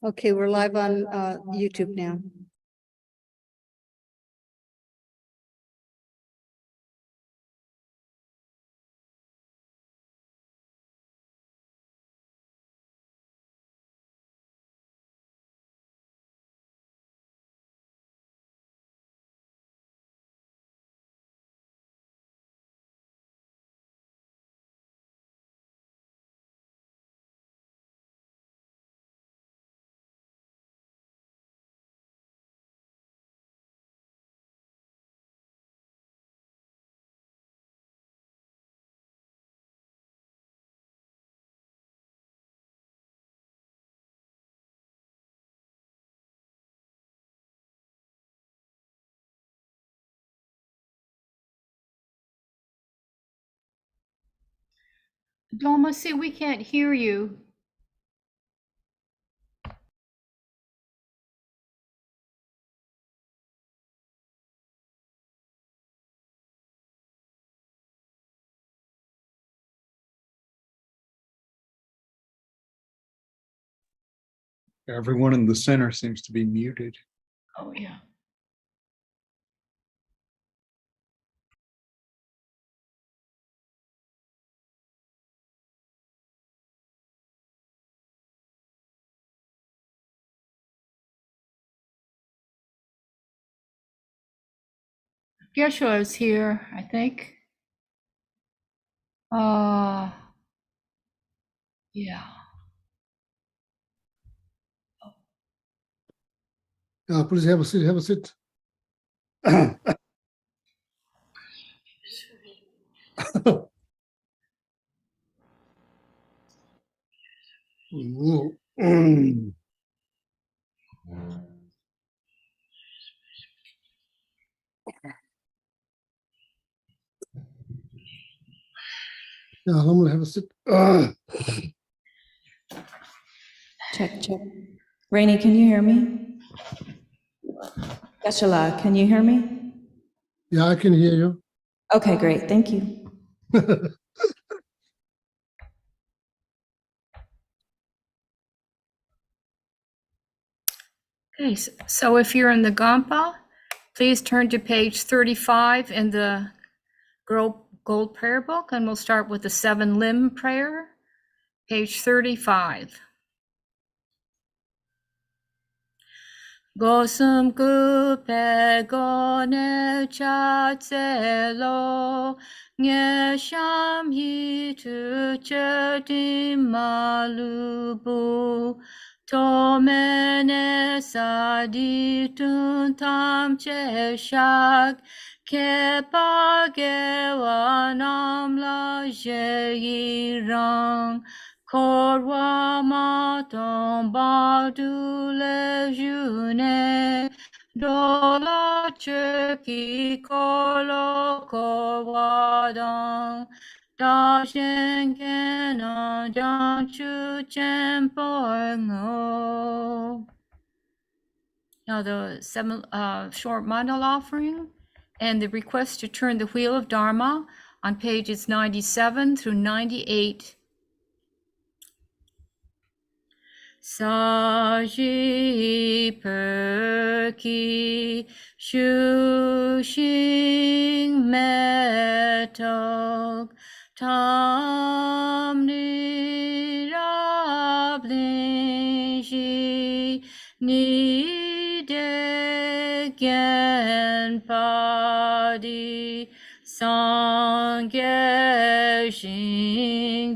Okay, we're live on YouTube now. Doma, see, we can't hear you. Everyone in the center seems to be muted. Oh, yeah. Geshe is here, I think. Yeah. Please have a seat. Have a seat. Yeah, Lamrim, have a seat. Check, check. Rainey, can you hear me? Geshe, can you hear me? Yeah, I can hear you. Okay, great. Thank you. Okay, so if you're in the Gampa, please turn to page 35 in the Gold Prayer Book, and we'll start with the 7-limb prayer, page 35. Gosum gupe gone chatselo nye sham hi tu chetim malubu tomene saditun tam cheshak kepa gewanam la jeirang Korwa maton badule june dola cheki kolo kowadang da shengen janchu chempo. Now the short mandal offering and the request to turn the wheel of Dharma on pages 97 through 98. Saji perki shushing metok tam nirablingji ni degen padi sangye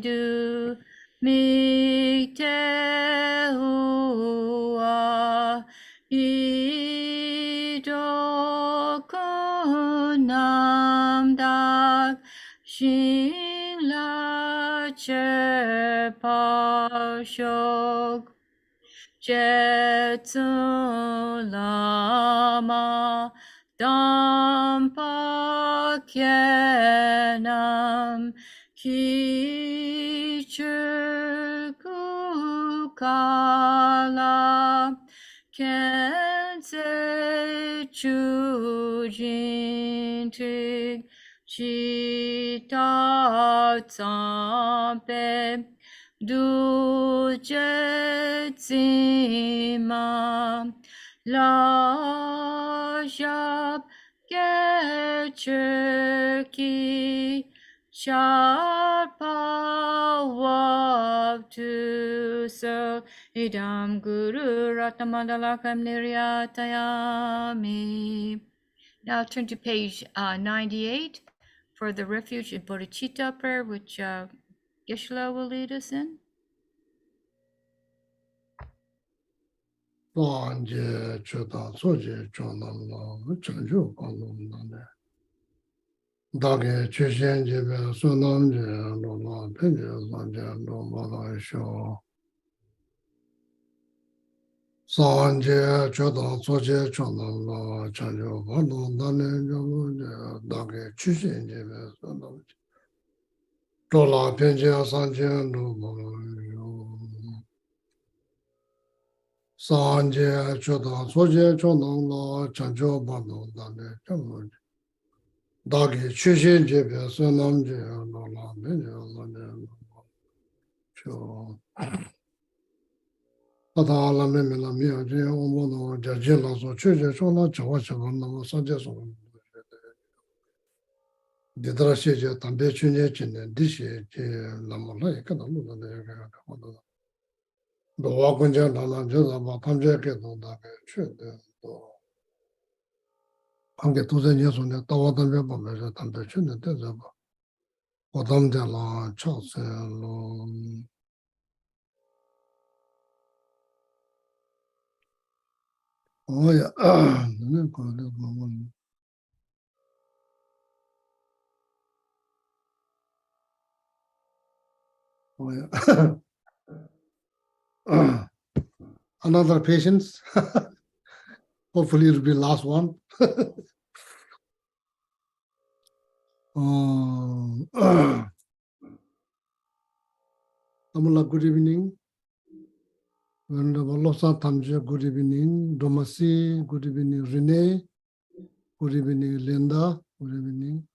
du Mikte hua idokunam dak shingla chepashok jetsun lama dampa kenam Kichukukala Kense Chujintig Chita Tsampe du je zima la jab Geshe ki Sharpa wab tu so idam guru ratamadalakam niryatayami. Now turn to page 98 for the refuge in bodhicitta prayer, which Geshe will lead us in. Sanje choda soje chonam la chanjo palom nane. Dage chushen jebe sonam je lo la penje sanje lo mala sho. Sanje choda soje chonam la chanjo palom nane jalo je dage chushen jebe sonam je. Lo la penje sanje lo mala sho. Sanje choda soje chonam la chanjo palom nane jalo je. Dagi chushin jebe sonam je lo la penje sanje lo sho. Tata Lamrim la miya je ombo no jaje la so chuje chona chawa chawa nama sanje so. Didra she je tambe chunye chine dishe je lama la eka na lula na eka kama na. Do wa kunja lala je zaba tamje ke do dagi chue de do. Kange tuze nye so ne tawa tambe pa me je tambe chune de zaba. Odam de la cha se lo. Oh ya, ne ko de mama. Oh yeah. Another patience. Hopefully it'll be the last one. Amala, good evening. Losa Tamja, good evening. Domasi, good evening. Renee, good evening. Linda, good evening.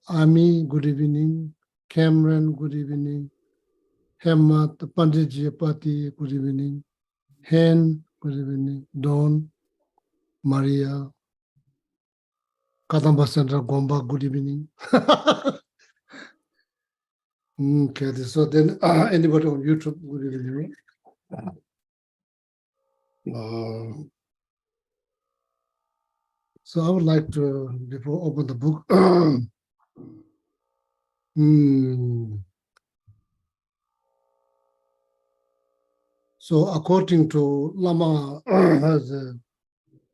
Ami, good evening. Cameron, good evening. Hemmat, Panditji Pati, good evening. Hen, good evening. Dawn, Maria, Kadamba Sandra Gomba, good evening. Okay, so then anybody on YouTube, good evening. So I would like to, before open the book, so according to Lama has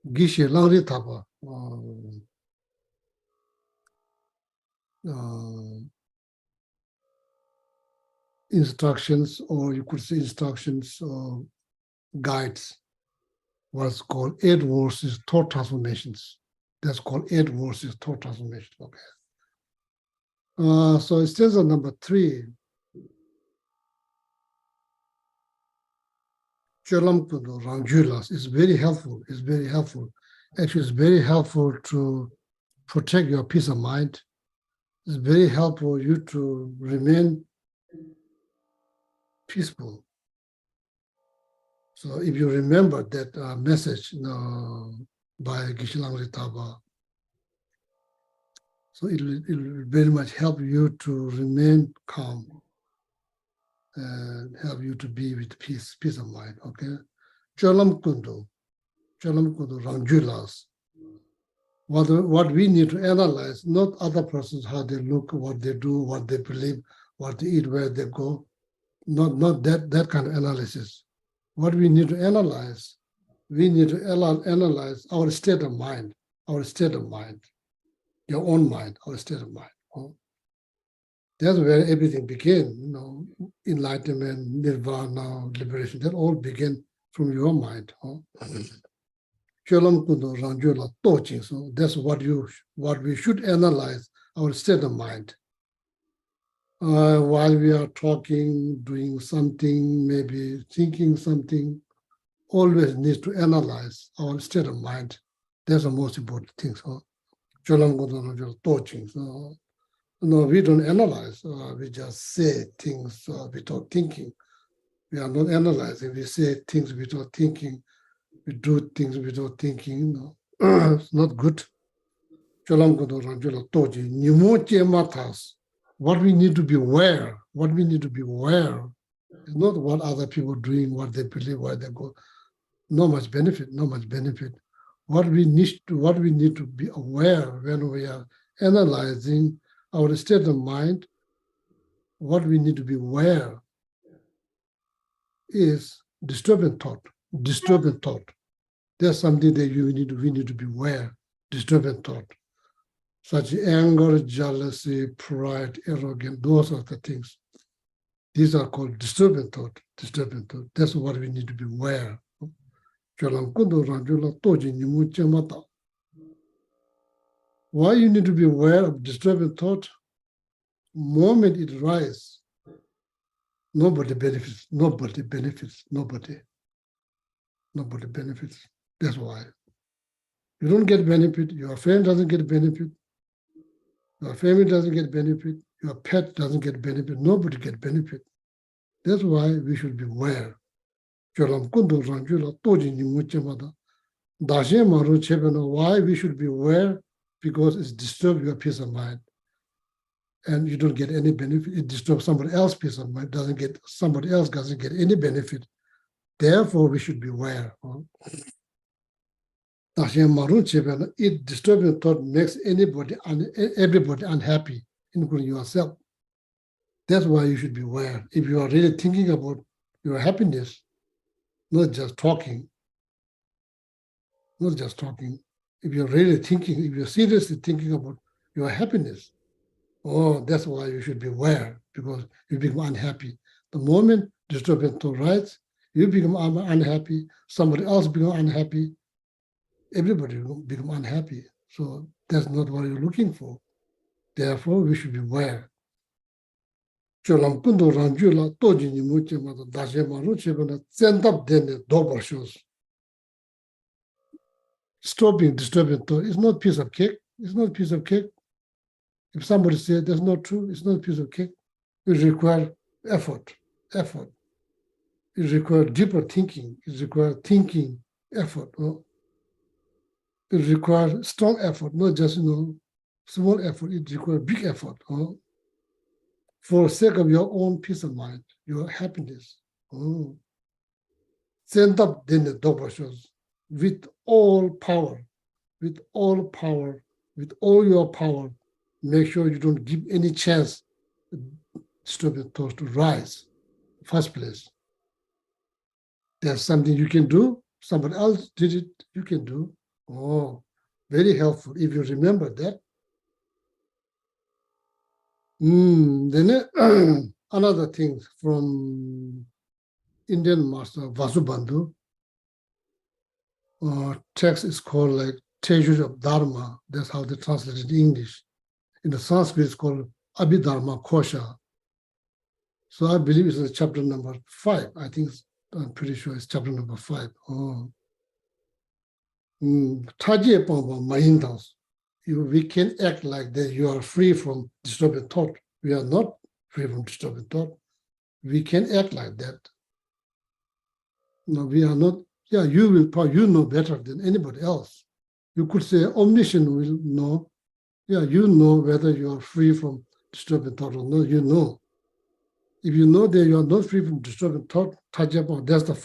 Geshe Langri Thapa, instructions, or you could say instructions or guides, what's called 8 verses thought transformations. That's called 8 verses thought transformation. Okay. So it says on number 3, Cholam Kundo Rangjulas is very helpful. It's very helpful. Actually, it's very helpful to protect your peace of mind. It's very helpful you to remain peaceful. So if you remember that message by Geshe Langri Thapa, so it will very much help you to remain calm and help you to be with peace of mind, okay? Cholam Kundo Rangjulas. What we need to analyze, not other persons, how they look, what they do, what they believe, what they eat, where they go, not that kind of analysis. What we need to analyze, analyze our state of mind, your own mind, our state of mind. That's where everything began, enlightenment, nirvana, liberation, that all began from your mind. So that's what we should analyze, our state of mind. While we are talking, doing something, maybe thinking something, always need to analyze our state of mind. That's the most important thing. So No, we don't analyze. We just say things without thinking. We are not analyzing. We say things without thinking. We do things without thinking. No. It's not good. What we need to be aware, is not what other people are doing, what they believe, where they go. No much benefit. What we need to be aware when we are analyzing our state of mind, what we need to be aware is disturbing thought. There's something that we need to be aware, disturbing thought. Such anger, jealousy, pride, arrogance, those are the things. These are called disturbing thought. That's what we need to be aware. Why you need to be aware of disturbing thought? Moment it arises, nobody benefits. That's why. You don't get benefit, your friend doesn't get benefit, your family doesn't get benefit, your pet doesn't get benefit, nobody get benefit. That's why we should be aware. Why we should be aware? Because it disturbs your peace of mind. And you don't get any benefit. It disturbs somebody else's peace of mind, somebody else doesn't get any benefit. Therefore, we should be aware. It disturbing thought makes everybody unhappy, including yourself. That's why you should be aware. If you are really thinking about your happiness, not just talking. If you're really thinking, if you're seriously thinking about your happiness, that's why you should be aware, because you become unhappy. The moment disturbing thought arises, you become unhappy, somebody else become unhappy, everybody will become unhappy. So that's not what you're looking for. Therefore, we should be aware. Stopping disturbing thought is not a piece of cake. It's not a piece of cake. If somebody says that's not true, it's not a piece of cake. It requires effort. It requires deeper thinking. It requires thinking effort. It requires strong effort, not just small effort. It requires big effort. For the sake of your own peace of mind, your happiness. Stand up then the double shows with all power, with all your power. Make sure you don't give any chance disturbing thoughts to rise. First place. There's something you can do. Somebody else did it. You can do. Very helpful if you remember that. Then another thing from Indian master Vasubandhu. Text is called like Treasury of Dharma. That's how they translate it in English. In the Sanskrit, it's called Abhidharma Kosha. So I believe it's chapter number 5. I'm pretty sure it's chapter number 5. We can act like that. You are free from disturbing thought. We are not free from disturbing thought. We can act like that. No, we are not. Yeah, you know better than anybody else. You could say omniscient will know. Yeah, you know whether you are free from disturbing thought or not. You know. If you know that you are not free from disturbing thought, that's the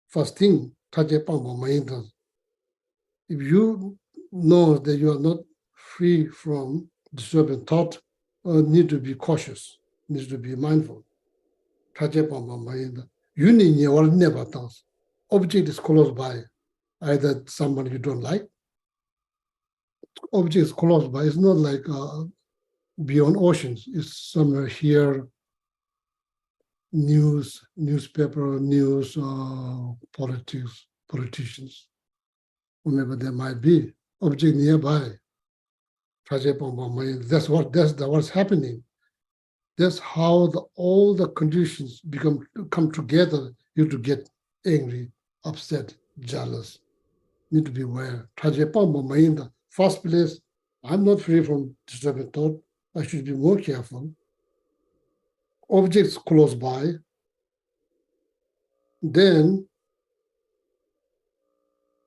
first thing. If you know that you are not free from disturbing thought, need to be cautious, need to be mindful. You never dance. Object is close by, either someone you don't like. Object is close by. It's not like beyond oceans. It's somewhere here. News, newspaper, news, politicians, whomever there might be. Object nearby. That's what's happening. That's how all the conditions come together. You to get angry, upset, jealous. Need to be aware. First place, I'm not free from disturbing thought. I should be more careful. Objects close by, then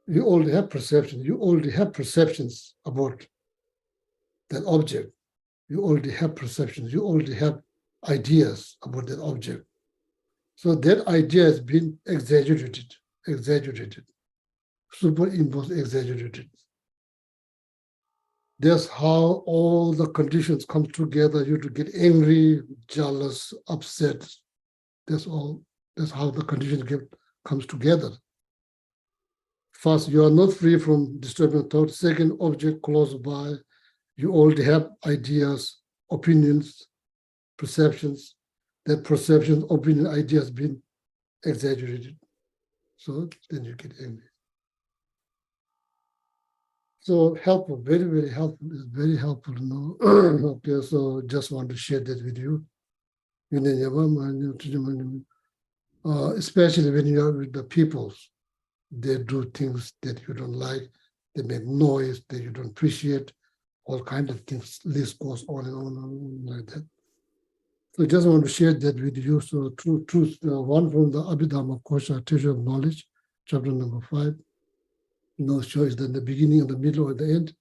you already have perception. You already have perceptions about that object. You already have perceptions. You already have ideas about that object. So that idea has been exaggerated, superimposed, exaggerated. That's how all the conditions come together. You to get angry, jealous, upset. That's all. That's how the conditions comes together. First, you are not free from disturbing thought. Second, object close by. You already have ideas, opinions, perceptions. That perception, opinion, ideas been exaggerated. So then you get angry. So helpful, very, very helpful. It's very helpful to know. Okay, so just want to share that with you. Especially when you are with the peoples, they do things that you don't like, they make noise that you don't appreciate, all kinds of things. List goes on and on like that. So just want to share that with you. So truth, one from the Abhidharma Kosha, Treasure of Knowledge, chapter number 5. No choice than the beginning, and the middle, or the end.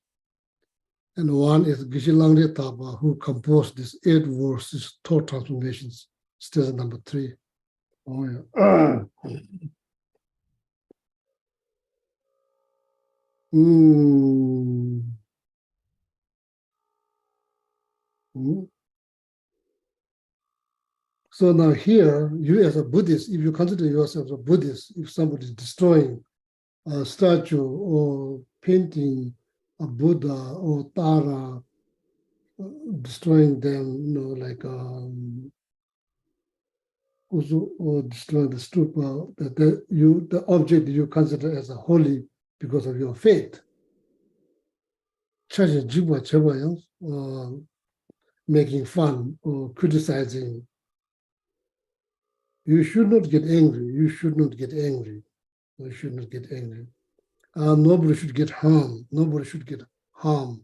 And one is Geshe Taba, who composed these 8 verses, thought transformations, stanza number 3. Oh yeah. So now here, you as a Buddhist, if you consider yourself a Buddhist, if somebody is destroying a statue or painting a Buddha or Tara, destroying them, like or destroying the stupa, the object that you consider as a holy because of your faith. Making fun or criticizing. You should not get angry. You should not get angry. You should not get angry. Nobody should get harmed. Nobody should get harmed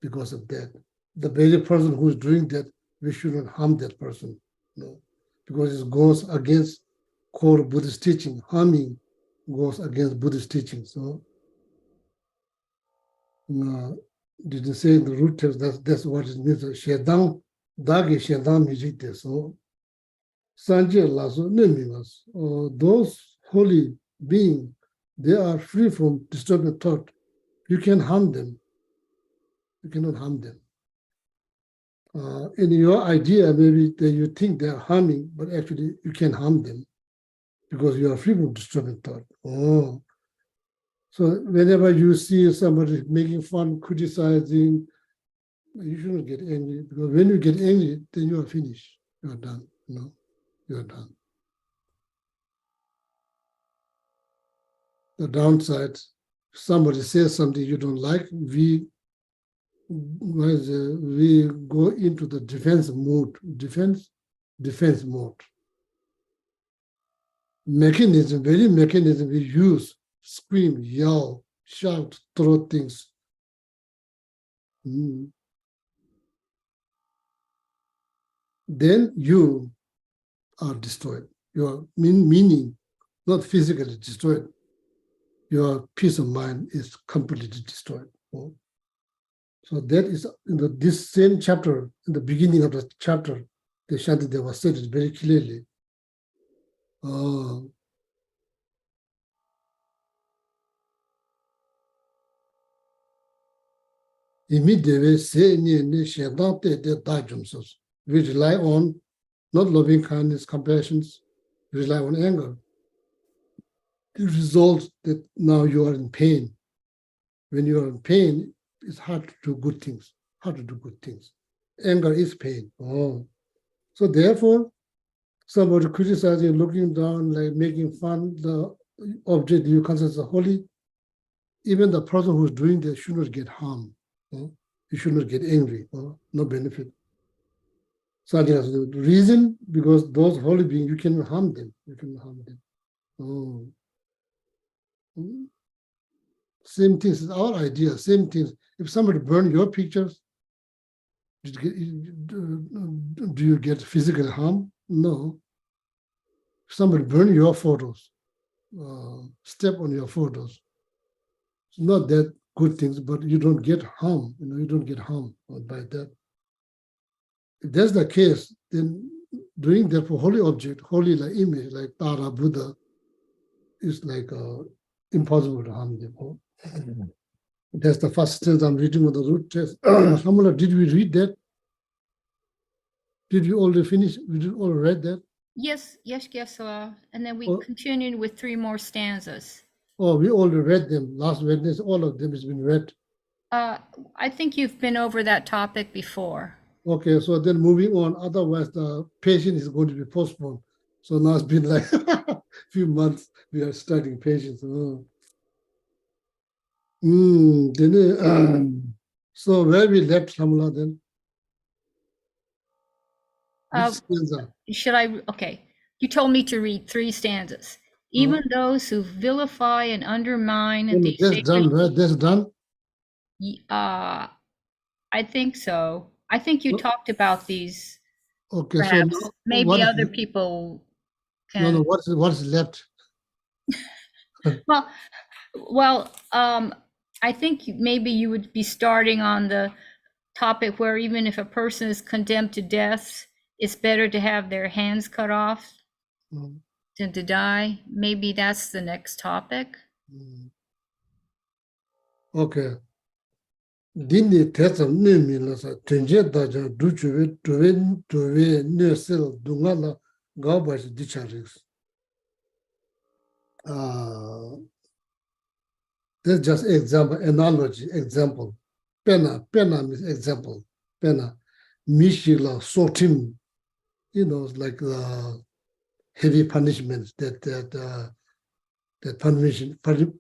because of that. The very person who is doing that, we should not harm that person. No, because it goes against core Buddhist teaching. Harming goes against Buddhist teaching. So, didn't say in the root text that's what it means. Shedang, dagi shedang mijite. So, Sanje laso nemimas. Those holy beings, they are free from disturbing thought. You can harm them. You cannot harm them. In your idea, maybe that you think they are harming, but actually you can harm them because you are free from disturbing thought. Oh. So whenever you see somebody making fun, criticizing, you shouldn't get angry, because when you get angry, then you are finished. You are done. No, you are done. The downside, if somebody says something you don't like, we go into the defense mode. Defense mode. Mechanism, very mechanism we use, scream, yell, shout, throw things. Then you are destroyed. Your meaning, not physically destroyed. Your peace of mind is completely destroyed. So that is in this same chapter, in the beginning of the chapter, the Shantideva said it very clearly. We rely on not loving kindness, compassion, we rely on anger. The result that now you are in pain. When you are in pain, it's hard to do good things. Anger is pain. So therefore, somebody criticizing, looking down, like making fun, the object you consider holy, even the person who's doing that should not get harmed. You should not get angry. No benefit. So the reason, because those holy beings, you cannot harm them. Same things, our idea, same things. If somebody burn your pictures, Do you get physical harm? No. Somebody burn your photos, step on your photos. It's not that good things, but you don't get harm. You don't get harm by that. If that's the case, then doing that for holy object, holy like image, like Tara, Buddha, is like impossible to harm them. That's the first sentence I'm reading of the root test. Hamala, did we read that? Did we already finish? We did all read that? Yes, Geshe. And then we Oh. continued with 3 more stanzas. Oh, we already read them. Last Wednesday, all of them has been read. I think you've been over that topic before. Okay, so then moving on. Otherwise, the patient is going to be postponed. So now it's been like a few months we are studying patients. So where we left Hamala then? Which stanza? Okay, you told me to read 3 stanzas. Even those who vilify and undermine the That's done, right? That's done. I think so. I think you talked about these. Okay, Perhaps. so now Maybe what is- other people can. No, what's left? Well, I think maybe you would be starting on the topic where even if a person is condemned to death, it's better to have their hands cut off Mm, than to die. Maybe that's the next topic. Okay. Dini tesam ne milasa tenje daja duchuwe tuwe ne sel dungala gabash dicharis. That's just example, analogy, example. Pena means example. Pena. Mishila sotim, like heavy punishments that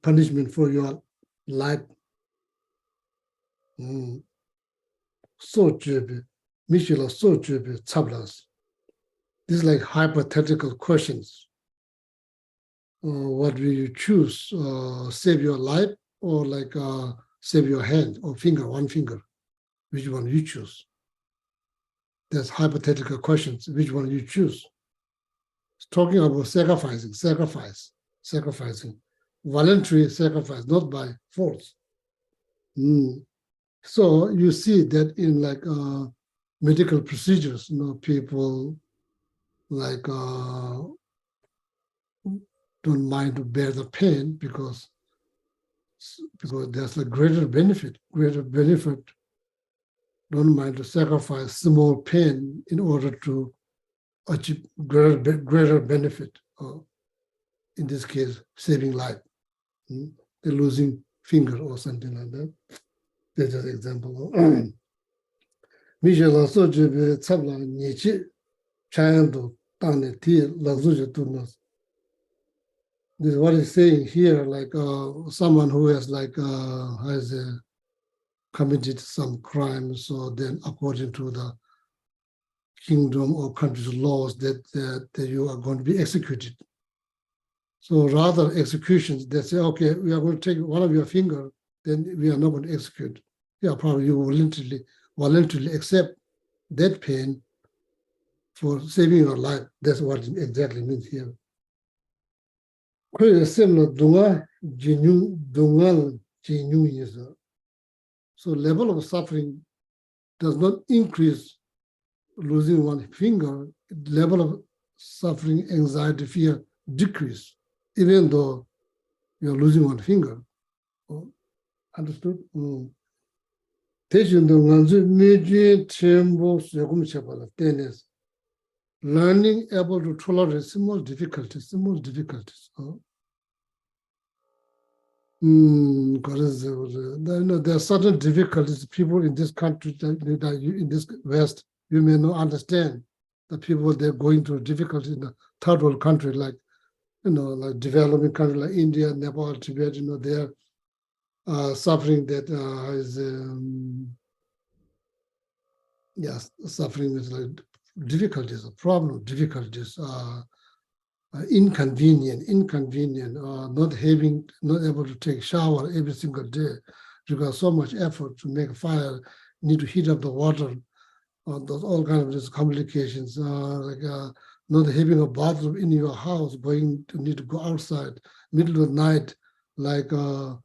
punishment for your life. So jebe, Mishila so jebe tablas. These like hypothetical questions. What will you choose? Save your life or like save your hand or finger, one finger? Which one you choose? There's hypothetical questions. Which one you choose? It's talking about sacrificing, voluntary sacrifice, not by force. So you see that in like medical procedures, people like don't mind to bear the pain because there's a greater benefit. Don't mind to sacrifice small pain in order to achieve greater benefit. In this case, saving life. They're losing finger or something like that. That's just an example. Michel also jebe tabla nichi chayando tane ti lazuja tunas. This is what he's saying here, like someone who has committed some crime, so then according to the kingdom or country's laws that you are going to be executed. So rather executions, they say, okay, we are going to take one of your finger, then we are not going to execute. Yeah, probably you voluntarily accept that pain for saving your life. That's what it exactly means here. So level of suffering does not increase losing one finger. Level of suffering, anxiety, fear decrease, even though you're losing one finger. Understood? Learning able to tolerate small difficulties. There are certain difficulties people in this country, in this West, you may not understand. The people they're going through difficulties in the third world country, like like developing country like India, Nepal, Tibet. They're suffering that is suffering with like difficulties, difficulties, inconvenient, not able to take shower every single day, requires so much effort to make a fire, need to heat up the water, those all kind of these complications, not having a bathroom in your house, need to go outside, middle of the night, the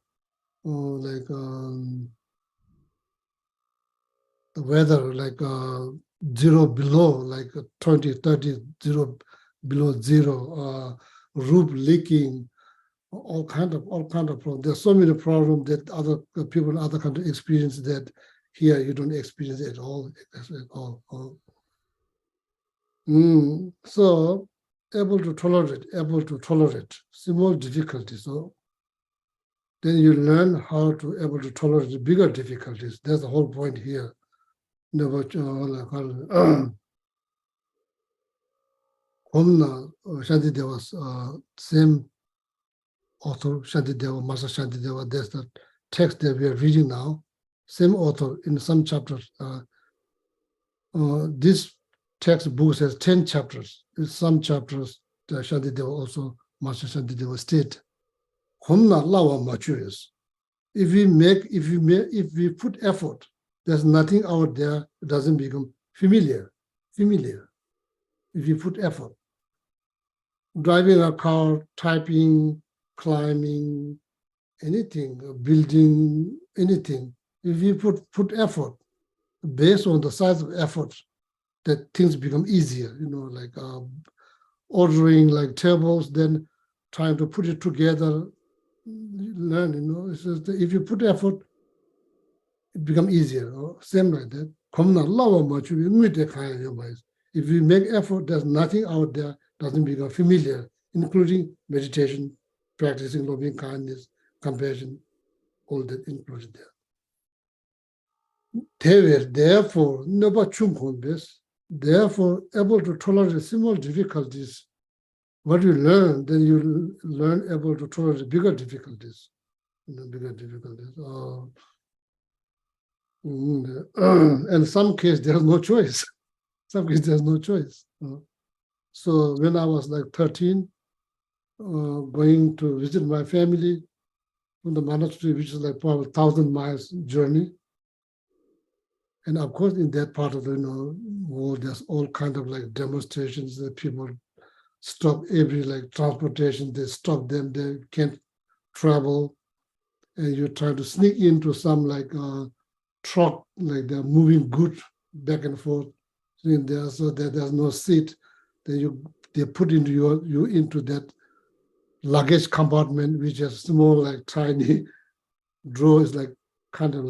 weather, 0 below, 20, 30, 0 below zero, roof leaking, all kind of problems. There's so many problems that other people in other countries experience that here you don't experience it at all. So able to tolerate small difficulties. So then you learn how to able to tolerate the bigger difficulties. That's the whole point here. Shantideva, same author, Shantideva, Master Shantideva, that's the text that we are reading now. Same author in some chapters. This textbook has 10 chapters. In some chapters, Shantideva also, Master Shantideva state, if we put effort, there's nothing out there that doesn't become familiar. If you put effort. Driving a car, typing, climbing, anything, building, anything. If you put effort, based on the size of effort, that things become easier, ordering tables, then trying to put it together, learn, it's just if you put effort, it becomes easier, same like that. If you make effort, there's nothing out there doesn't become familiar, including meditation, practicing loving kindness, compassion, all that included there. Therefore, able to tolerate small difficulties. What you learn, then you learn able to tolerate bigger difficulties. In some case, there's no choice. So when I was 13, going to visit my family from the monastery, which is probably 1,000 miles journey. And of course, in that part of the world, there's all kind of demonstrations that people stop every transportation, they stop them, they can't travel. And you try to sneak into some truck, they're moving goods back and forth in there, so that there's no seat. Then they put you into that luggage compartment, which is small, tiny drawers, kind of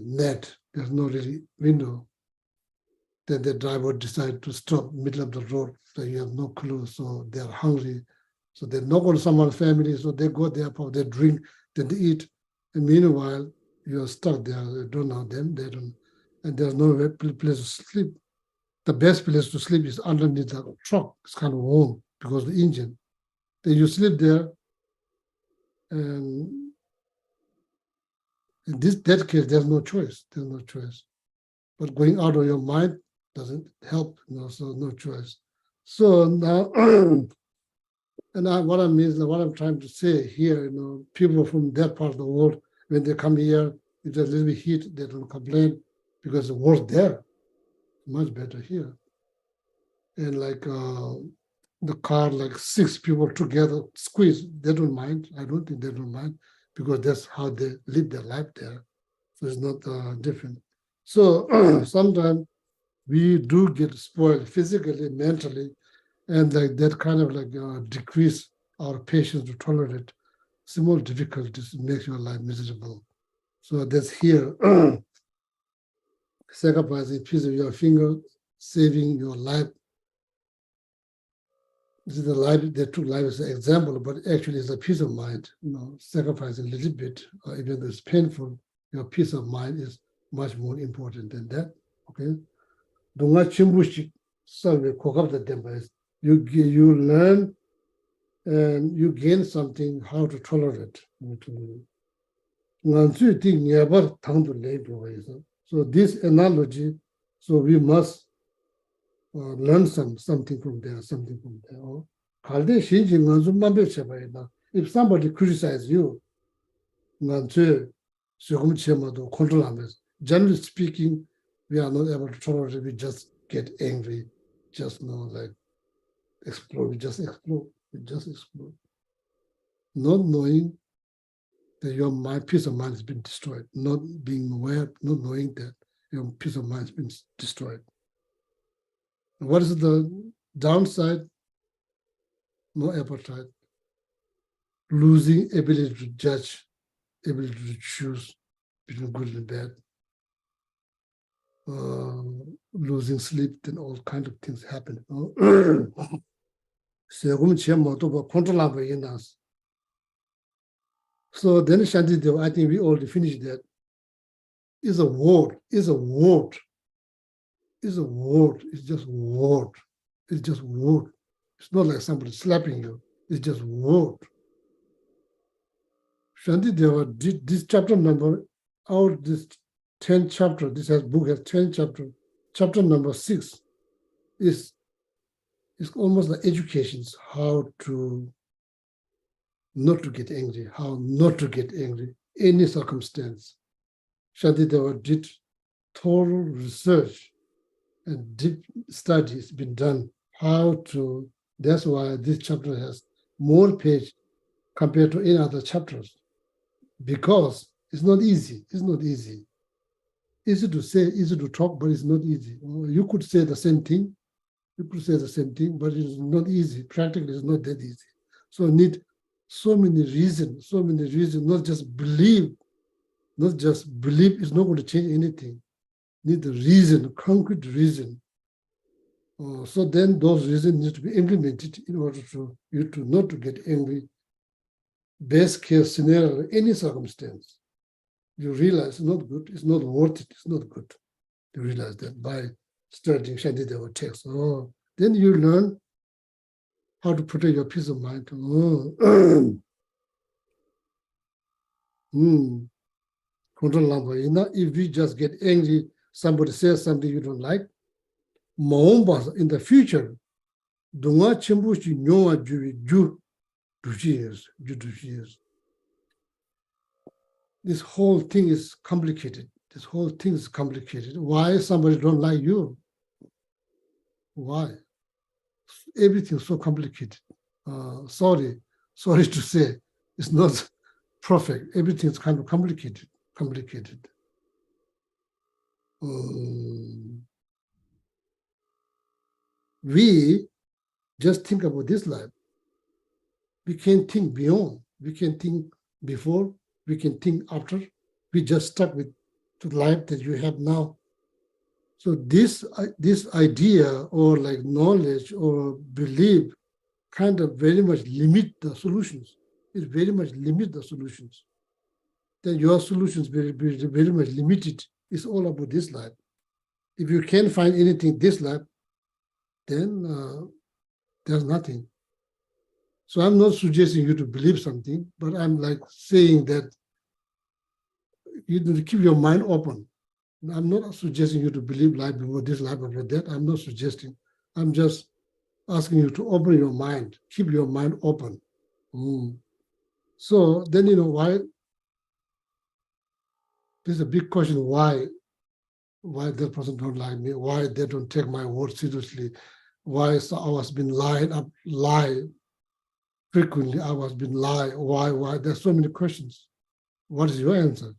net. There's no really window. Then the driver decided to stop middle of the road, so you have no clue. So they're hungry, so they knock on someone's family. So they go there, they drink, then they eat. And meanwhile, you're stuck there. They don't know them. They don't, and there's no place to sleep. The best place to sleep is underneath the truck. It's kind of warm because of the engine. Then you sleep there, and in that case, there's no choice. But going out of your mind doesn't help, so no choice. So now, what I'm trying to say here, people from that part of the world, when they come here, if there's a little bit heat, they don't complain because the world there, much better here. And the car, 6 people together, squeeze, they don't mind. I don't think they don't mind because that's how they live their life there. So it's not different. So sometimes we do get spoiled physically, mentally, and that kind of decrease our patience to tolerate small difficulties, makes your life miserable. So that's here, sacrificing a piece of your finger, saving your life. This is the life, they took life as an example, but actually it's a peace of mind, sacrificing a little bit, even though it's painful, your peace of mind is much more important than that, okay? Dunga chimbushik salve kokab the temples. You learn and you gain something, how to tolerate. So this analogy, so we must learn something from there. If somebody criticizes you, generally speaking, we are not able to tolerate it. We just get angry, just like explode. We just explode. Not knowing that your peace of mind has been destroyed, not being aware, not knowing that your peace of mind has been destroyed. And what is the downside? No appetite, losing ability to judge, ability to choose between good and bad, losing sleep, then all kinds of things happen. So then Shanti, I think we already finished that. It's a word, it's a word. It's a word, it's just word. It's just word. It's not like somebody slapping you, it's just word. Shanti Deva did this chapter number, out this 10 chapter, book has 10 chapters. Chapter number 6 is almost like educations, how to not to get angry, how not to get angry, any circumstance. Shanti Deva did thorough research and deep studies been done how to, that's why this chapter has more page compared to any other chapters, because it's not easy. It's not easy. Easy to say, easy to talk, but it's not easy. You could say the same thing. You could say the same thing, but it's not easy. Practically, it's not that easy. So need so many reasons, not just believe. Not just believe is not going to change anything. Need the reason, concrete reason. So then those reasons need to be implemented in order for you to not to get angry. Best case scenario, any circumstance, you realize it's not good, it's not worth it, it's not good. You realize that by studying Shantideva text. Then you learn how to protect your peace of mind. If we just get angry, somebody says something you don't like, in the future, this whole thing is complicated. Why somebody don't like you? Why? Everything's so complicated. Sorry to say, it's not perfect. Everything's kind of complicated. We just think about this life. We can't think beyond. We can think before. We can think after. We just stuck with the life that you have now. So this idea or like knowledge or belief kind of very much limit the solutions. It very much limit the solutions. Then your solutions very much limited. It's all about this life. If you can't find anything this life, then there's nothing. So I'm not suggesting you to believe something, but I'm like saying that you need to keep your mind open. I'm not suggesting you to believe life before this, life before that. I'm not suggesting. I'm just asking you to open your mind, keep your mind open. So then why, there's a big question, why that person don't like me, why they don't take my word seriously, why I was been lie frequently, I was been lie, why? There's so many questions. What is your answer?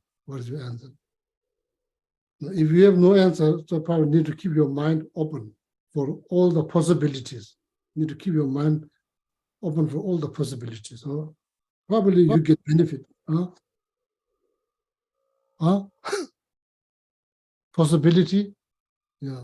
If you have no answer, so probably need to keep your mind open for all the possibilities. You need to keep your mind open for all the possibilities. Probably you get benefit. Possibility? Yeah.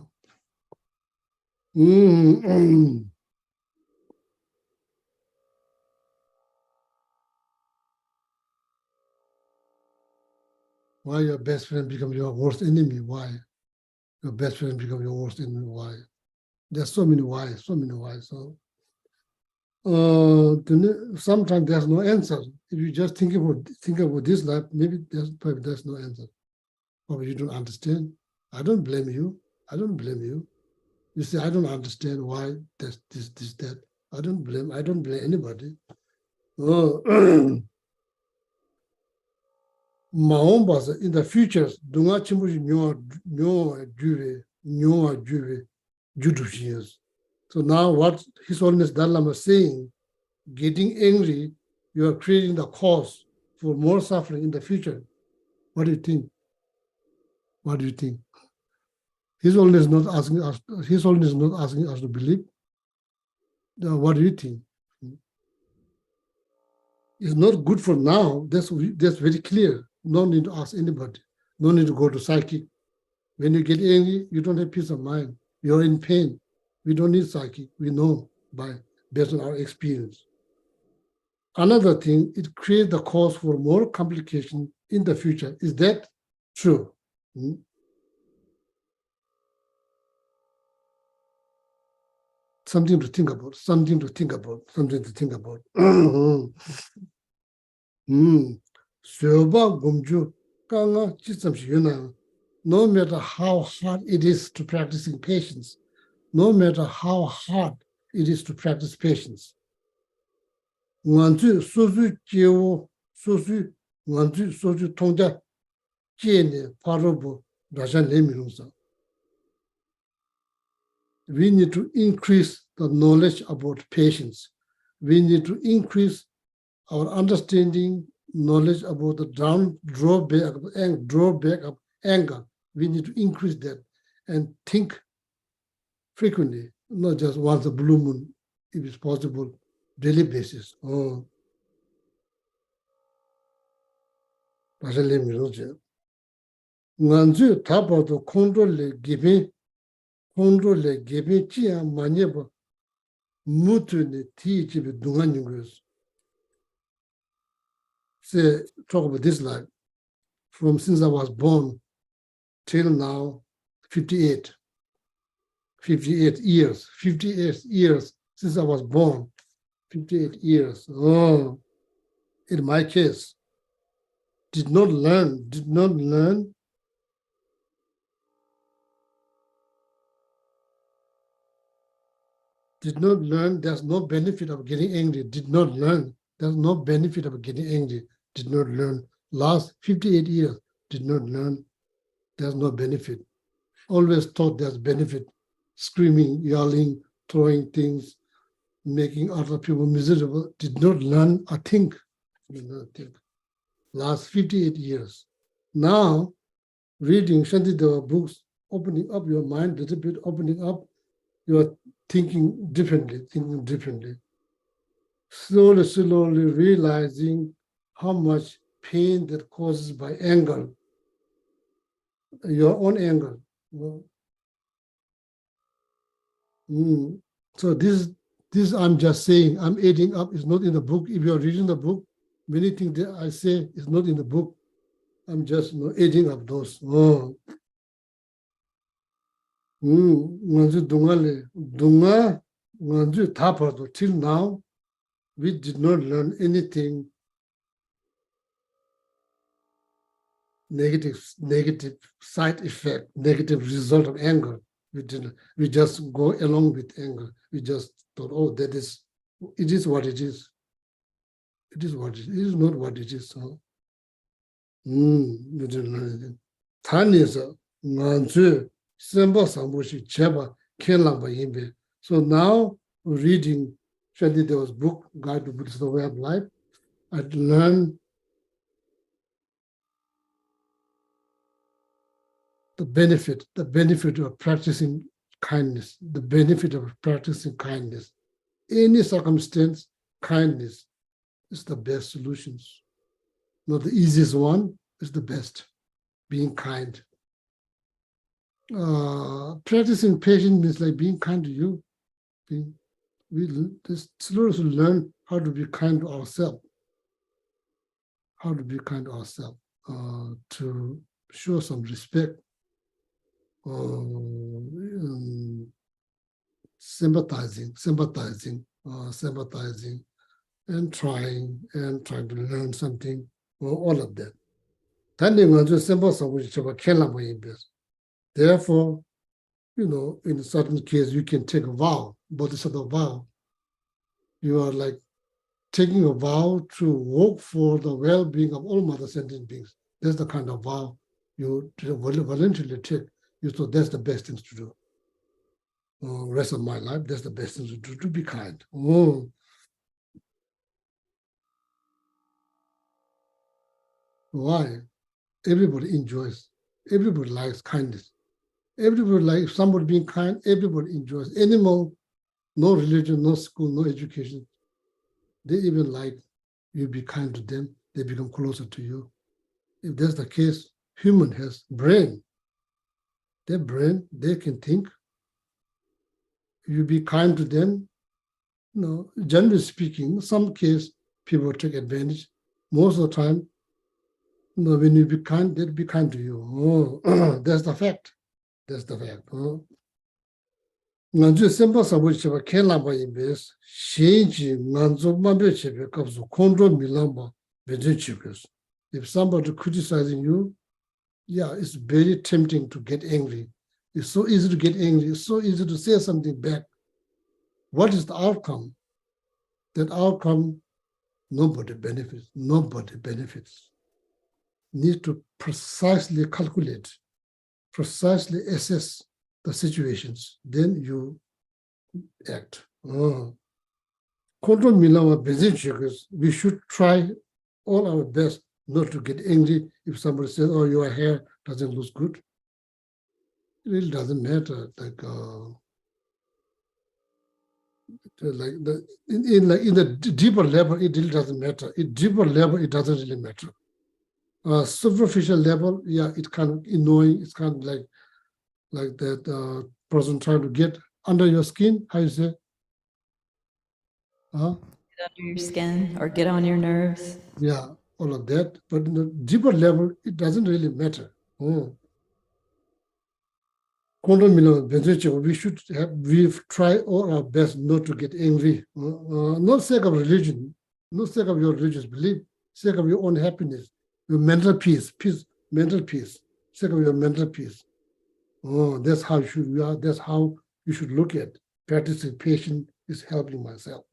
Why your best friend become your worst enemy? Why? Your best friend become your worst enemy? Why? There's so many whys. So sometimes there's no answer. If you just think about this life, maybe there's no answer. Probably you don't understand. I don't blame you. You say, I don't understand why this, that. I don't blame anybody. Maombas in the future, Dunga Chimbuji Nyoa Juve, Judushi. So now what His Holiness Dalai Lama is saying, getting angry, you are creating the cause for more suffering in the future. What do you think? What do you think? His Holiness is not asking us. His Holiness is not asking us to believe. What do you think? It's not good for now. That's very clear. No need to ask anybody. No need to go to psychic. When you get angry, you don't have peace of mind. You're in pain. We don't need psychic. We know based on our experience. Another thing, it creates the cause for more complication in the future. Is that true? Something to think about, something to think about, something to think about. No matter how hard it is to practicing patience, no matter how hard it is to practice patience. We need to increase the knowledge about patience. We need to increase our understanding, knowledge about the drawback of anger. We need to increase that and think frequently, not just once a blue moon, if it's possible, daily basis. Nganzu tapa to control le gebe chia manyeba mutu ne ti chibi dungan. Say, talk about this life. From since I was born till now, 58 years since I was born, 58 years. In my case, did not learn. There's no benefit of getting angry. Did not learn. There's no benefit of getting angry. Did not learn. Last 58 years, did not learn. There's no benefit. Always thought there's benefit. Screaming, yelling, throwing things, making other people miserable. Did not learn a thing. Did not think. Last 58 years. Now, reading Shantideva books, opening up your mind a little bit, opening up, you are thinking differently. Slowly realizing how much pain that causes by anger, your own anger. So this I'm just saying, I'm adding up, it's not in the book. If you're reading the book, many things that I say is not in the book. I'm just adding up those. Till now, we did not learn anything negative side effect, negative result of anger. We didn't. We just go along with anger. We just thought, it is what it is. It is what it is. It is not what it is. So, we didn't learn anything. Tanisa, Nanzu, Semba Sambushi, Cheba, Kenlamba Yimbe. So now, reading Shantideva's book, Guide to Buddhist Way of Life, I learned the benefit of practicing kindness, Any circumstance, kindness is the best solutions. Not the easiest one, is the best. Being kind. Practicing patience means like being kind to you. We slowly learn how to be kind to ourselves. To show some respect, sympathizing, and trying to learn something, all of that. Therefore, in a certain case, you can take a vow, bodhisattva vow. You are like taking a vow to work for the well-being of all mother sentient beings. That's the kind of vow you voluntarily take. You thought that's the best thing to do. Rest of my life, that's the best thing to do, to be kind. Why? Everybody enjoys, everybody likes kindness. Everybody likes somebody being kind, everybody enjoys. Animal, no religion, no school, no education. They even like you be kind to them, they become closer to you. If that's the case, human has brain. Their brain, they can think. You be kind to them. Generally speaking, some case people take advantage. Most of the time, when you be kind, they'll be kind to you. That's the fact. That's the fact. Nanju sempa sabu cheba kenlamba imbes, shenji nanzu mambe chebe kapsu kondro milamba benjen chebes. If somebody criticizing you, yeah, it's very tempting to get angry. It's so easy to get angry. It's so easy to say something back. What is the outcome? That outcome, nobody benefits. Nobody benefits. Need to precisely calculate, precisely assess the situations. Then you act. Control milama business. We should try all our best not to get angry if somebody says, "Oh, your hair doesn't look good." It really doesn't matter. In the deeper level, it really doesn't matter. In deeper level, it doesn't really matter. Superficial level, yeah, it's kind of annoying. It's kind of like that person trying to get under your skin. How you say? Get under your skin or get on your nerves. Yeah, all of that. But in the deeper level, it doesn't really matter. We try all our best not to get angry. Not sake of religion, not sake of your religious belief, sake of your own happiness, your mental peace, mental peace, sake of your mental peace. That's how that's how you should look at practicing patience is helping myself.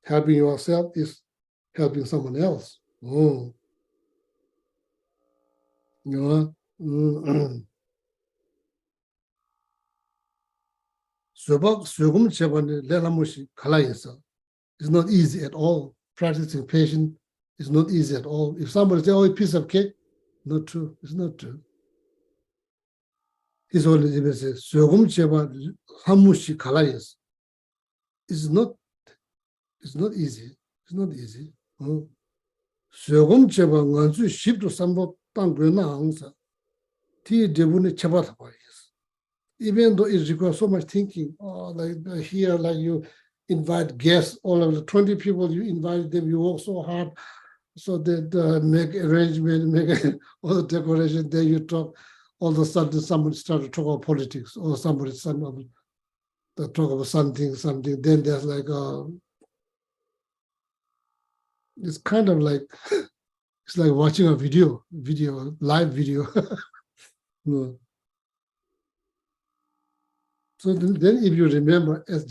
Helping yourself is helping someone else. It's not easy at all. Practicing patience is not easy at all. If somebody says, "Oh, a piece of cake," not true. It's not true. It's only even says, It's not easy. It's not easy. Even though it requires so much thinking, like here, like you invite guests, all of the 20 people, you invite them, you work so hard, so that make arrangement, make all the decoration, then you talk, all of a sudden somebody start to talk about politics, or somebody talk about something, then there's like, it's kind of like, it's like watching a live video. So then if you remember, as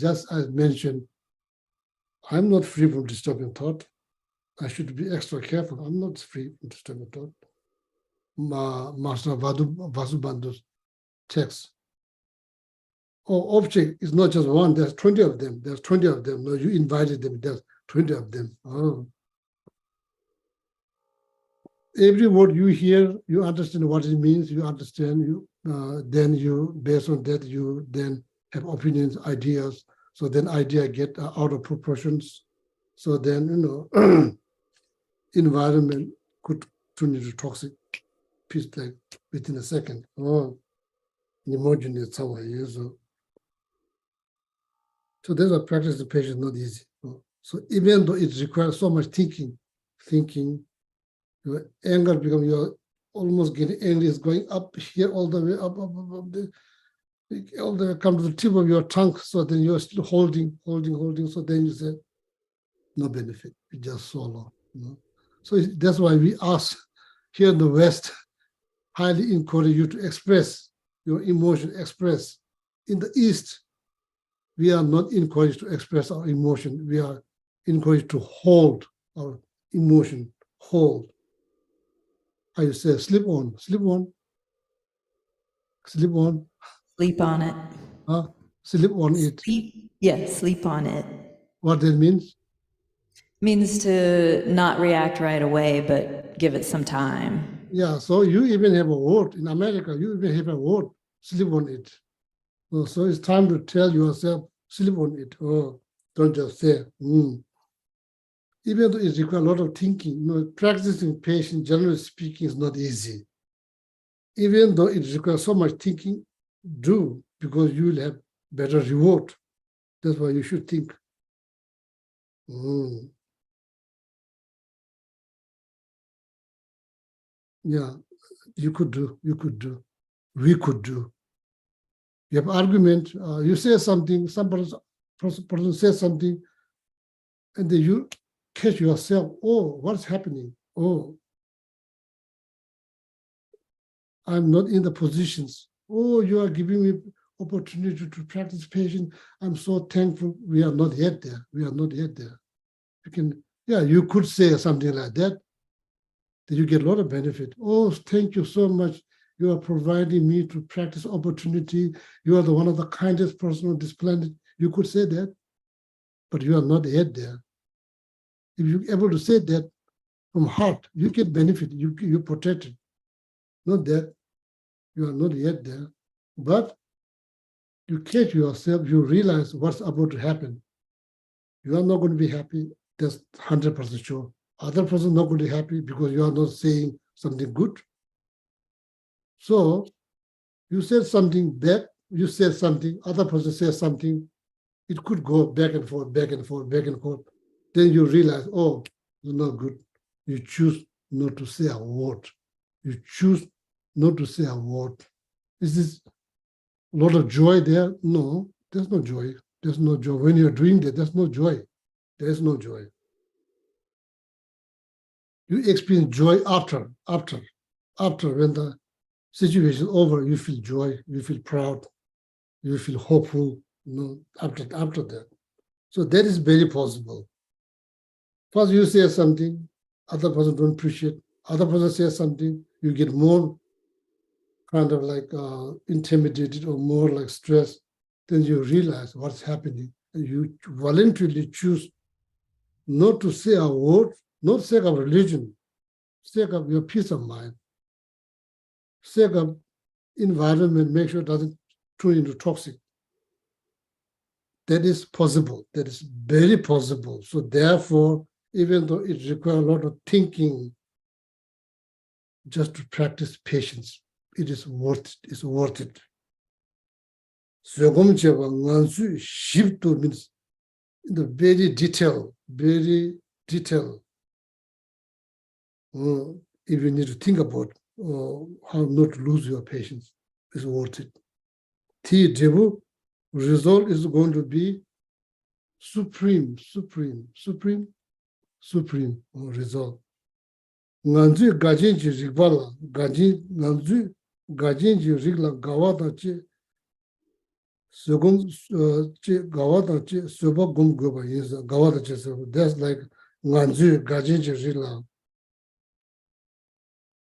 mentioned, I'm not free from disturbing thought. I should be extra careful. I'm not free from disturbing thought. Master Vasubandhu's text. Object is not just one, there's 20 of them. There's 20 of them. No, you invited them, there's 20 of them. Every word you hear, you understand what it means, you understand, then you, based on that, you then have opinions, ideas. So then idea get out of proportions. So then, environment could turn into toxic piece like within a second. Imagine it somewhere. So there's a practice of patience not easy. So even though it requires so much thinking, your anger becomes, you're almost getting angry, it's going up here all the way up, all the way come to the tip of your tongue. So then you're still holding. So then you say, no benefit, you just swallow. So that's why we ask here in the West, highly encourage you to express your emotion, express. In the East, we are not encouraged to express our emotion. We are encouraged to hold our emotion, hold. I say sleep on, sleep on, sleep on, Sleep on it. sleep on it. Sleep, yeah, sleep on it. What that means? Means to not react right away, but give it some time. Yeah, so you even have a word in America, you even have a word, sleep on it. So it's time to tell yourself, sleep on it. Oh, don't just say, Even though it requires a lot of thinking, practicing patience, generally speaking, is not easy. Even though it requires so much thinking, do, because you will have better reward. That's why you should think. Yeah, you could do, we could do. You have argument, you say something, some person says something, and then you catch yourself, oh, what's happening? Oh, I'm not in the positions. Oh, you are giving me opportunity to practice patience. I'm so thankful. We are not yet there. We are not yet there. You could say something like that. Then you get a lot of benefit. Oh, thank you so much. You are providing me to practice opportunity. You are the one of the kindest person on this planet. You could say that, but you are not yet there. If you're able to say that from heart, you get benefit. You protect it. Not that you are not yet there, but you catch yourself, you realize what's about to happen. You are not going to be happy, that's 100% sure. Other person not going to be happy because you are not saying something good. So you said something bad, you said something, other person says something, it could go back and forth, back and forth, back and forth. Then you realize, oh, it's not good. You choose not to say a word. You choose not to say a word. Is this a lot of joy there? No, there's no joy. There's no joy. When you're doing that, there's no joy. There's no joy. You experience joy after when the situation is over, you feel joy, you feel proud, you feel hopeful, after that. So that is very possible. First you say something, other person don't appreciate, other person says something, you get more kind of like intimidated or more like stressed, then you realize what's happening. And you voluntarily choose not to say a word, not sake of religion, sake of your peace of mind, sake of environment, make sure it doesn't turn into toxic. That is possible. That is very possible. So therefore, even though it requires a lot of thinking just to practice patience, it is worth it. It's worth it. Sogomcheva ngansu shibtu means in the very detail. If you need to think about how not to lose your patience, it's worth it. T debu result is going to be supreme result. Nganzu gajinji rigbala, nganzu gajinji rigla gawada che sogum che gawada che soba gum goba is gawada che so that's like nganzu gajinji rigla.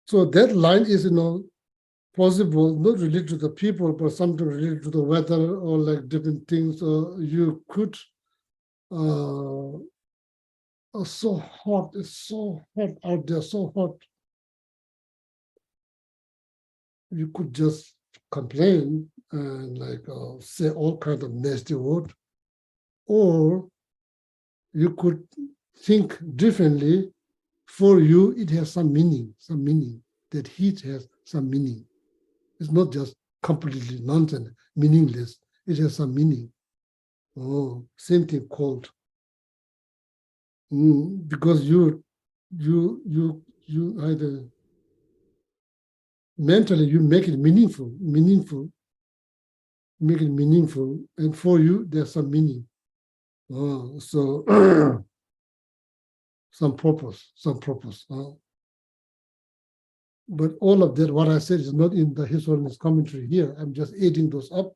So that line is possible, not related to the people, but something related to the weather or like different things. You could so hot, it's so hot out there, so hot. You could just complain and like say all kinds of nasty words, or you could think differently. For you, it has some meaning. That heat has some meaning. It's not just completely nonsense, meaningless. It has some meaning. Oh, same thing cold. Because you either mentally you make it meaningful, and for you there's some meaning. So some purpose. But all of that, what I said, is not in the historian's commentary here. I'm just adding those up.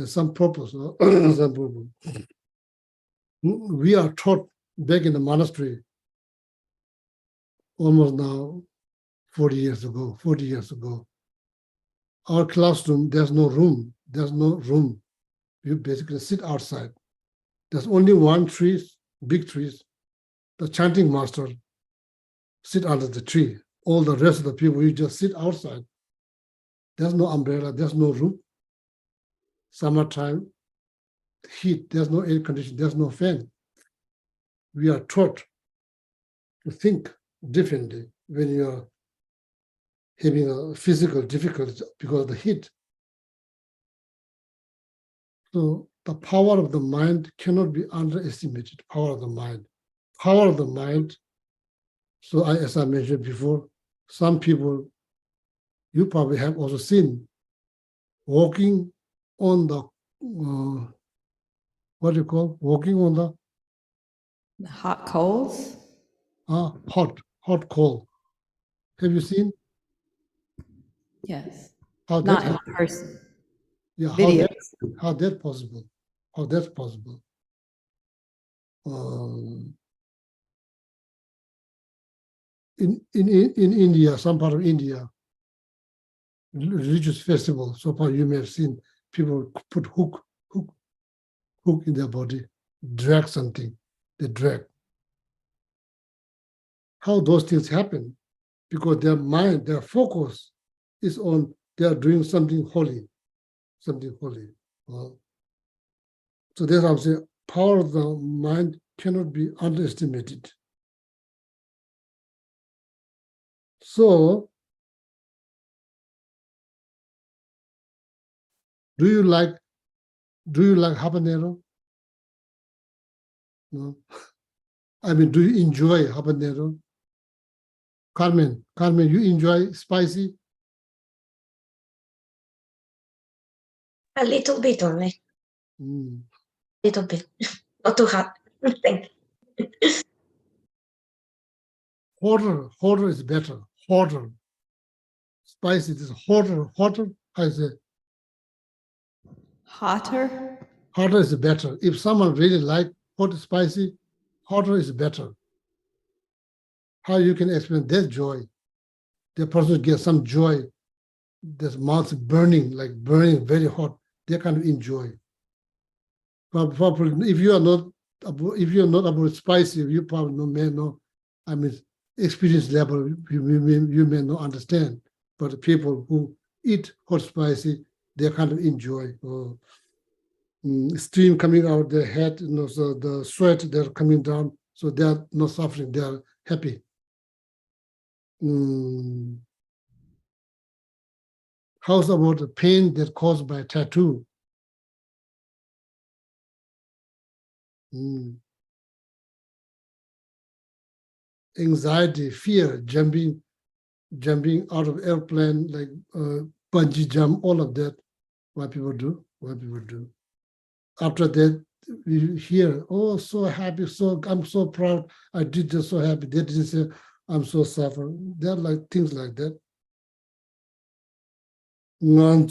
Some purpose. Some purpose. We are taught back in the monastery almost now 40 years ago, 40 years ago. Our classroom, there's no room. There's no room. You basically sit outside. There's only one tree, big trees. The chanting master sit under the tree. All the rest of the people, you just sit outside. There's no umbrella, there's no room. Summertime, heat, there's no air conditioning, there's no fan. We are taught to think differently when you are having a physical difficulty because of the heat. So the power of the mind cannot be underestimated, power of the mind. Power of the mind, so as I mentioned before, some people, you probably have also seen, walking on the, what do you call, walking on the Hot coals? hot coal. Have you seen Yes. how Not that in happens? person. Yeah, Videos. how that possible? How that's possible? In India, some part of India, religious festival. So far, you may have seen people put hook in their body, drag something. They drag. How those things happen? Because their mind, their focus is on they are doing something holy, something holy. So that's how I'm saying power of the mind cannot be underestimated. So, do you like habanero? No. I mean, do you enjoy habanero? Carmen, you enjoy spicy? A little bit only. Little bit. Not too hot. Thank you. Hotter is better. Hotter. Spicy is hotter. I say Hotter? hotter is better. If someone really like hot spicy, hotter is better. How you can explain that joy? The person gets some joy. Their mouth burning very hot. They kind of enjoy. But if you are not about spicy, you probably may know. I mean, experience level you may not understand. But the people who eat hot spicy, they kind of enjoy. Steam coming out their head, so the sweat they're coming down, so they are not suffering. They are happy. How's about the pain that caused by tattoo? Anxiety, fear, jumping out of airplane, like bungee jump, all of that. What people do. After that, we hear, oh, so happy, I'm so proud. I did this, so happy. They didn't say, I'm so suffering. They're like things like that. What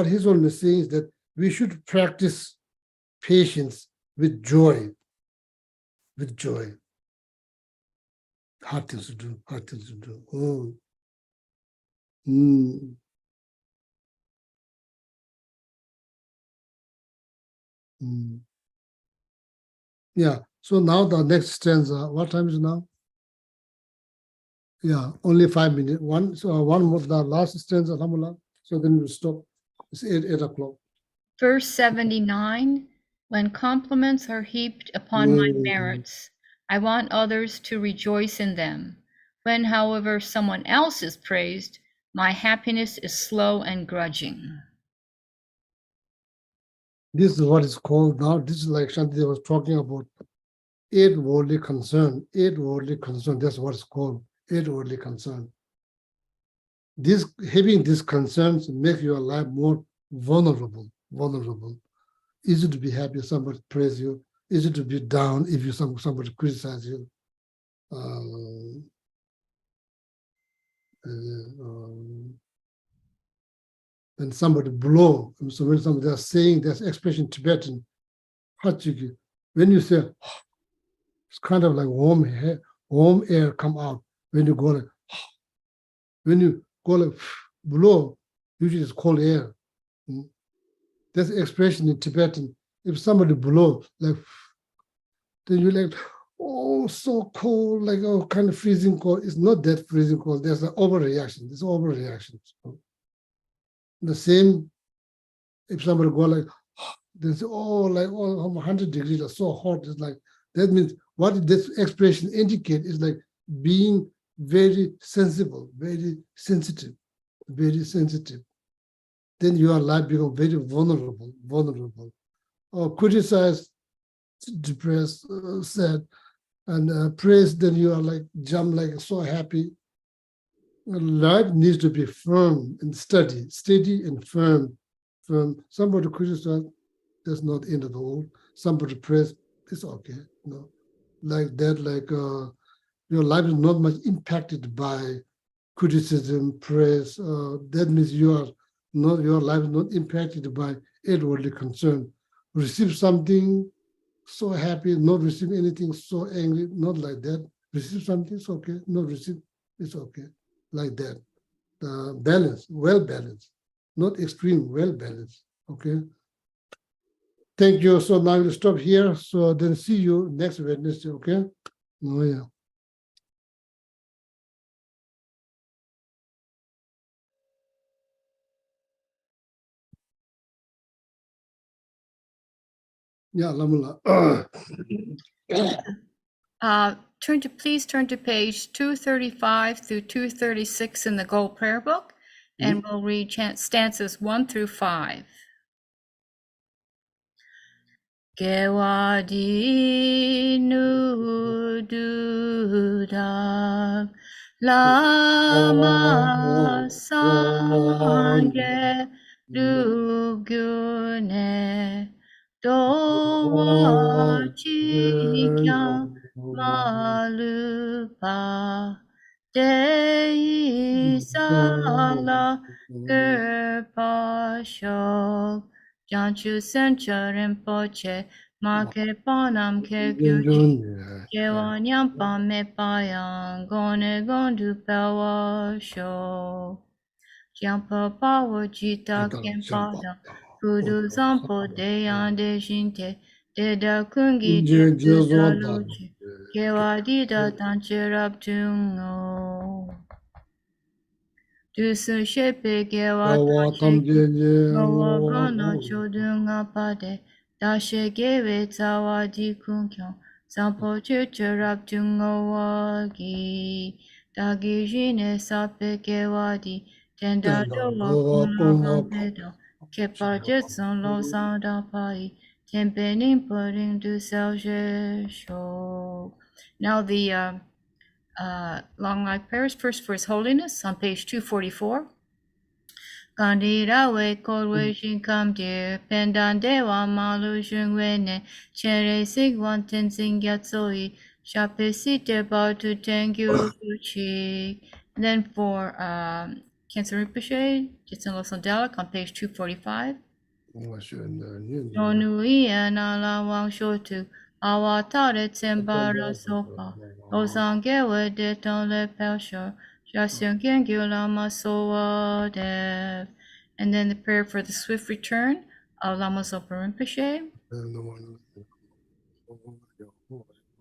he's only saying is that we should practice patience with joy. Hard things to do. Yeah, so now the next stanza, what time is it now? Yeah, only 5 minutes. One more, the last stanza, Alhamdulillah. So then we'll stop. It's 8 o'clock. Verse 79, when compliments are heaped upon my merits, I want others to rejoice in them. When, however, someone else is praised, my happiness is slow and grudging. This is what is called now. This is like Shanti was talking about 8 worldly concern. 8 worldly concern, that's what it's called. 8 worldly concern. Having these concerns make your life more vulnerable. Easy to be happy if somebody praise you. Easy to be down if somebody criticize you. When somebody blow, so when somebody is saying, that's expression Tibetan, hachiki, when you say, it's kind of like warm air come out. When you go like, when you go like, blow, usually it's cold air. That's the expression in Tibetan. If somebody blow, like, then you're like, oh, so cold, like, oh, kind of freezing cold. It's not that freezing cold. There's an overreaction. There's overreaction. The same, if somebody go like, they say, oh, like, oh, 100 degrees, are so hot. It's like, that means what this expression indicate is like being very sensible, very sensitive, very sensitive. Then your life become very vulnerable, or criticized, depressed, sad, and praise, then you are like jump like so happy. Life needs to be firm and steady and firm. Somebody criticize, that's not the end of the world. Somebody praise, it's okay. Like that, like your life is not much impacted by criticism, praise. That means your life is not impacted by outwardly concern. Receive something, so happy, not receive anything, so angry, not like that. Receive something, it's okay. Not receive, it's okay. Like that. Balance, well balanced, not extreme, well balanced. Okay. Thank you. So now we'll stop here. So then see you next Wednesday. Okay. Oh yeah. Yeah, Lamula. Please turn to page 235 through 236 in the Gold Prayer Book, and we'll read stanzas 1 through 5. Gewadi nu duda lama sange dugyune dowa chikyam malupa dei sala gerpasho Janchu Sencha Rinpoche, Make Panam Ke Gyuchi, Jewa Nyampa Me Payang, Gone Gondu Pawa Sho, Jampa Pawa Jita Kempada, Kudu Zampo Deyan De Jinte, Deda Kungi Jesu Daluchi, Kewa Dida Tancherab Tungo. Dusu shepe gewa tache gawa gana chodunga pade dashe gewe tawa di kunkyo sampo chuchurap tunga wagi dagi jine sape gewa di tenda dowa kuna gampedo kepa jetson lo sanda pai tempe nimpuring du selje sho. Now the long life prayers, first for His Holiness on page 244. Kandira we korwe shinkam dear, pendan dewa malu shungwene, chere sig wanten sing yatsoi, shapesi deba to tengu uchi. Then for Cancer Rinpoche, Jitsun Losang Gelek on page 245. Nonui anala wang shotu, awatare tsembara sopa, osangewe de ton le persho, jasun gengyu lama soa dev. And then the prayer for the swift return of Lama Zopa Rinpoche.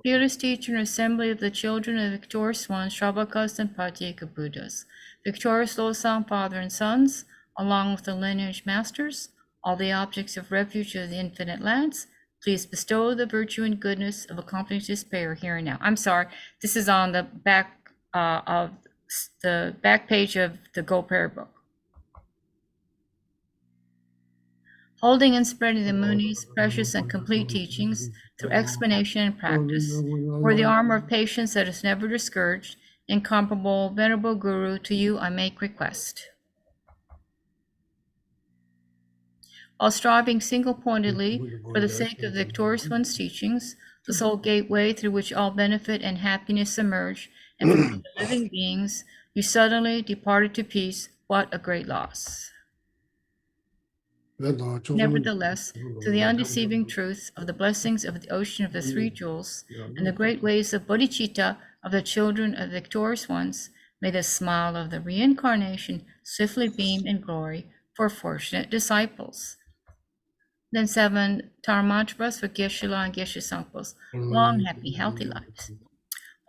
Fearless teacher and assembly of the children of victorious ones, Shravakas and Pratyeka Buddhas, victorious Losang Father and Sons, along with the lineage masters, all the objects of refuge of the infinite lands, please bestow the virtue and goodness of accomplishing this prayer here and now. I'm sorry, this is on the back page of the Gold Prayer Book. Holding and spreading the Muni's precious and complete teachings through explanation and practice, for the armor of patience that is never discouraged, incomparable, venerable Guru, to you I make request. While striving single-pointedly for the sake of the victorious one's teachings, the sole gateway through which all benefit and happiness emerge, and for the living beings, you suddenly departed to peace. What a great loss. Nevertheless, to the undeceiving truth of the blessings of the ocean of the three jewels and the great ways of bodhicitta of the children of the victorious ones, may the smile of the reincarnation swiftly beam in glory for fortunate disciples. Then 7 Tara mantras for Geshe and Geshe Sangpos. Long, happy, healthy lives.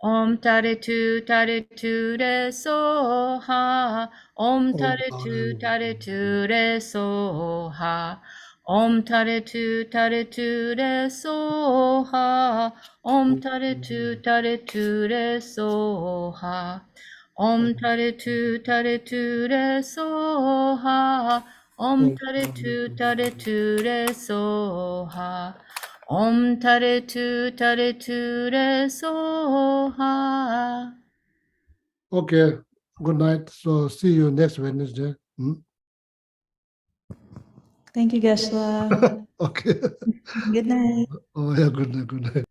Om Tare Tu Re Soha. Om Tare Tu Re Soha. Om Tare Tu Re Soha. Om Tare Tu Re Soha. Om Tare Tu Re Soha. Om Tare Tu Re Soha. Om Tare Tu Re Soha. Okay, good night. So see you next Wednesday. Thank you, Geshe. Okay. Good night. Oh yeah, good night, good night.